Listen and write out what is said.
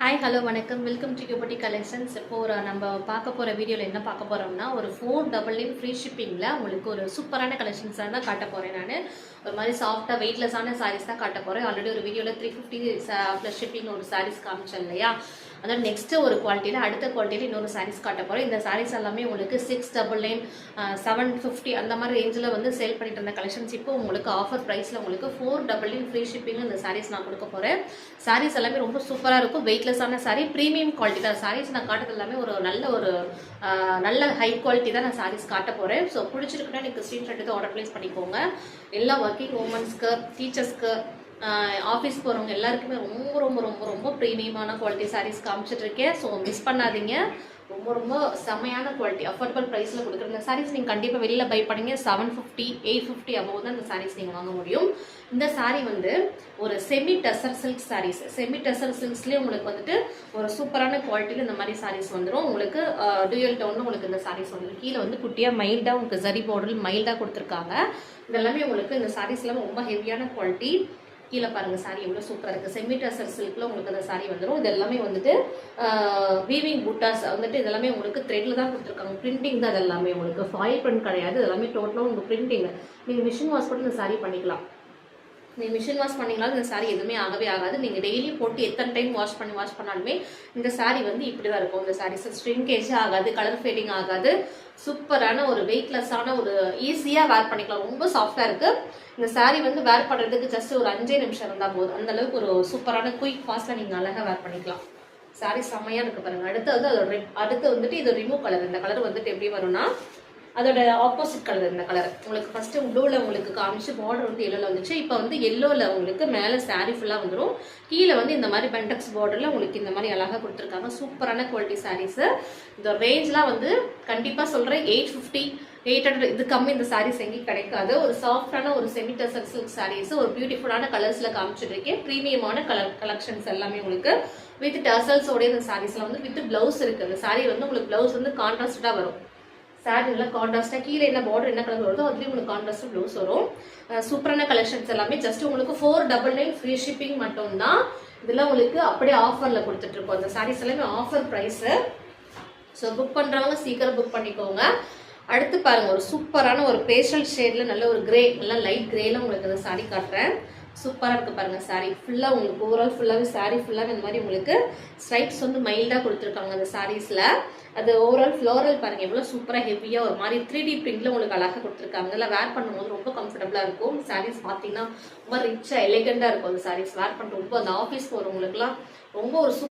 Hi hello வணக்கம் welcome to யூபட்டி collections. இப்போ நம்ம பார்க்க போகிற வீடியோவில் என்ன பார்க்க போகிறோம்னா ஒரு 499 ஃப்ரீ ஷிப்பிங்கில் உங்களுக்கு ஒரு சூப்பரான கலெக்ஷன்ஸாக தான் காட்ட போகிறேன். நான் ஒரு மாதிரி சாஃப்டாக வெயிட்லெஸ்ஸான சாரீஸ் தான் காட்ட போகிறேன். ஆல்ரெடி ஒரு வீடியோவில் 350 ப்ளஸ் ஷிப்பிங் ஒரு சாரீஸ் காமிச்சேன் இல்லையா. அதாவது நெக்ஸ்ட்டு ஒரு குவாலிட்டியில் அடுத்த குவாலிட்டியில் இன்னொரு சாரீஸ் காட்ட போகிறேன். இந்த சாரீஸ் எல்லாமே உங்களுக்கு 699 750 அந்த மாதிரி ரேஞ்சில் வந்து சேல் பண்ணிட்டு இருந்த கலெக்ஷன்ஸ் இப்போ உங்களுக்கு ஆஃபர் ப்ரைஸில் உங்களுக்கு 499 ஃப்ரீ ஷிப்பிங் இந்த சாரீஸ் நான் கொடுக்க போகிறேன். சாரீஸ் எல்லாமே ரொம்ப சூப்பராக இருக்கும். வெயிட்லெஸ்ஸான சாரீ, ப்ரீமியம் குவாலிட்டி தான். சாரீஸ் நான் காட்டுறது எல்லாமே ஒரு நல்ல ஹை குவாலிட்டி தான் நான் சாரீஸ் காட்ட போகிறேன். ஸோ பிடிச்சிருக்குன்னா எனக்கு ஸ்க்ரீன்ஷாட் எடுத்து ஆர்டர் ப்ளேஸ் பண்ணிக்கோங்க. எல்லா ஒர்க்கிங் உமன்ஸ்க்கு, டீச்சர்ஸ்க்கு, ஆஃபீஸ் போகிறவங்க எல்லாருக்குமே ரொம்ப ரொம்ப ரொம்ப ரொம்ப ப்ரீமியமான குவாலிட்டி சாரீஸ் காமிச்சிட்ருக்கேன். ஸோ மிஸ் பண்ணாதீங்க. ரொம்ப ரொம்ப செம்மையான குவாலிட்டி அஃபோர்டபுள் ப்ரைஸில் கொடுக்குற சாரீஸ் நீங்கள் கண்டிப்பாக வெளியில் பை பண்ணிங்க 750 850 அபோவ் தான் இந்த சாரீஸ் நீங்கள் வாங்க முடியும். இந்த சாரீ வந்து ஒரு semi tussar silk saris. Semi tussar சில்க்ஸ்லேயே உங்களுக்கு வந்துட்டு ஒரு சூப்பரான குவாலிட்டியில் இந்த மாதிரி சாரீஸ் வந்துடும். உங்களுக்கு டூயல் டவுன் உங்களுக்கு இந்த சாரீஸ் வந்துடும். கீழே வந்து குட்டியாக மைல்டாக உங்களுக்கு ஜரி பார்டர் மைல்டாக கொடுத்துருக்காங்க. இதெல்லாமே உங்களுக்கு இந்த சாரீஸ் எல்லாமே ரொம்ப ஹெவியான குவாலிட்டி. கீழே பாருங்கள் சாரீ எவ்வளோ சூப்பராக இருக்குது. செமி டசர் சில்கில் உங்களுக்கு அந்த சாரீ வந்துடும். இது எல்லாமே வந்துட்டு வீவிங் புட்டாஸ் வந்துட்டு இதெல்லாமே உங்களுக்கு த்ரெட்டில் தான் கொடுத்துருக்காங்க. பிரிண்டிங் தான் இதெல்லாமே உங்களுக்கு ஃபாயில் பிரிண்ட் கிடையாது. இதெல்லாமே டோட்டலாக உங்களுக்கு பிரிண்டிங். நீங்கள் மிஷின் வாஷ் பண்ணி இந்த சாரீ பண்ணிக்கலாம். நீங்கள் மிஷின் வாஷ் பண்ணிங்களாலும் இந்த சாரீ எதுவுமே ஆகவே ஆகாது. நீங்கள் டெய்லி போட்டு எத்தனை டைம் வாஷ் பண்ணாலுமே இந்த சாரீ வந்து இப்படி தான் இருக்கும். இந்த சாரீஸ் ஸ்ட்ரிங்கேஜே ஆகாது, கலர் ஃபேடிங் ஆகாது. சூப்பரான ஒரு வெயிட்லெஸ்ஸான ஒரு ஈஸியாக வேர் பண்ணிக்கலாம். ரொம்ப சாஃப்டாக இருக்குது. இந்த சாரீ வந்து வேர் பண்ணுறதுக்கு ஜஸ்ட் ஒரு 5 நிமிஷம் இருந்தால் போதும். அந்தளவுக்கு ஒரு சூப்பரான குயிக் ஃபாஸ்ட்டில் நீங்கள் அழகாக வேர் பண்ணிக்கலாம். சாரீ செம்மையாக இருக்குது பாருங்கள். அடுத்து வந்துட்டு இது ரிமூவ் கலர். இந்த கலர் வந்துட்டு எப்படி வரும்னா அதோட ஆப்போசிட் கலர். இந்த கலர் உங்களுக்கு ஃபஸ்ட்டு ப்ளூவில் உங்களுக்கு காமிச்சு பார்டர் வந்து எல்லோவில் வந்துச்சு. இப்போ வந்து எல்லோவில் உங்களுக்கு மேலே சாரீ ஃபுல்லாக வந்துடும். கீழே வந்து இந்த மாதிரி பென்டெக்ஸ் பார்டரில் உங்களுக்கு இந்த மாதிரி அழகாக கொடுத்துருக்காங்க. சூப்பரான குவாலிட்டி சாரீஸு. இந்த ரேஞ்செலாம் வந்து கண்டிப்பாக சொல்கிறேன் 850 800 இது கம்மி இந்த சாரீஸ் எங்கேயும் கிடைக்காது. ஒரு சாஃப்டான ஒரு செமி டசர் சில்க் சாரீஸ் ஒரு பியூட்டிஃபுல்லான கலர்ஸில் காமிச்சிருக்கேன். ப்ரீமியமான கலெக்ஷன்ஸ் எல்லாமே உங்களுக்கு வித் டசல்ஸோடைய இந்த சாரீஸில் வந்து வித் ப்ளவுஸ் இருக்குது. இந்த சாரீ வந்து உங்களுக்கு ப்ளவுஸ் வந்து கான்ட்ராஸ்டாக வரும். சாரீ நல்லா கான்ட்ராஸ்டாக கீழே என்ன பார்டர் என்ன கலர் வருதோ அதுலேயும் உங்களுக்கு கான்ட்ராஸ்டாக ப்ளவுஸ் வரும். சூப்பரான கலெக்ஷன்ஸ் எல்லாமே ஜஸ்ட் உங்களுக்கு 499 ஃப்ரீ ஷிப்பிங் மட்டும்தான். இதெல்லாம் உங்களுக்கு அப்படியே ஆஃபரில் கொடுத்துட்ருக்கோம். அந்த சாரீஸ் எல்லாமே ஆஃபர் ப்ரைஸு. ஸோ புக் பண்ணுறவங்க சீக்கிரம் புக் பண்ணிக்கோங்க. அடுத்து பாருங்கள், ஒரு சூப்பரான ஒரு பேஸ்டல் ஷேடில் நல்ல ஒரு கிரே, நல்லா லைட் கிரேல உங்களுக்கு அந்த சாரீ காட்டுறேன். சூப்பராக இருக்குது பாருங்கள். சாரீ ஃபுல்லாக உங்களுக்கு ஓவரால் ஃபுல்லாகவே சாரீ ஃபுல்லாகவே இந்த மாதிரி உங்களுக்கு ஸ்ட்ரைப்ஸ் வந்து மைல்டாக கொடுத்துருக்காங்க அந்த சாரீஸில். அது ஓவரால் ஃப்ளோரல் பாருங்கள் எவ்வளோ சூப்பராக ஹெவியாக ஒரு மாதிரி 3D பிரிண்டில் உங்களுக்கு அழகாக கொடுத்துருக்காங்க. இல்லை வேர் பண்ணும்போது ரொம்ப கம்ஃபர்டபுளாக இருக்கும். சாரீஸ் பார்த்தீங்கன்னா ரொம்ப ரிச்சாக எலிகண்டாக இருக்கும். அந்த சாரீஸ் வேர் பண்ணுறது ரொம்ப அந்த ஆஃபீஸ் போகிறவங்களுக்குலாம் ரொம்ப ஒரு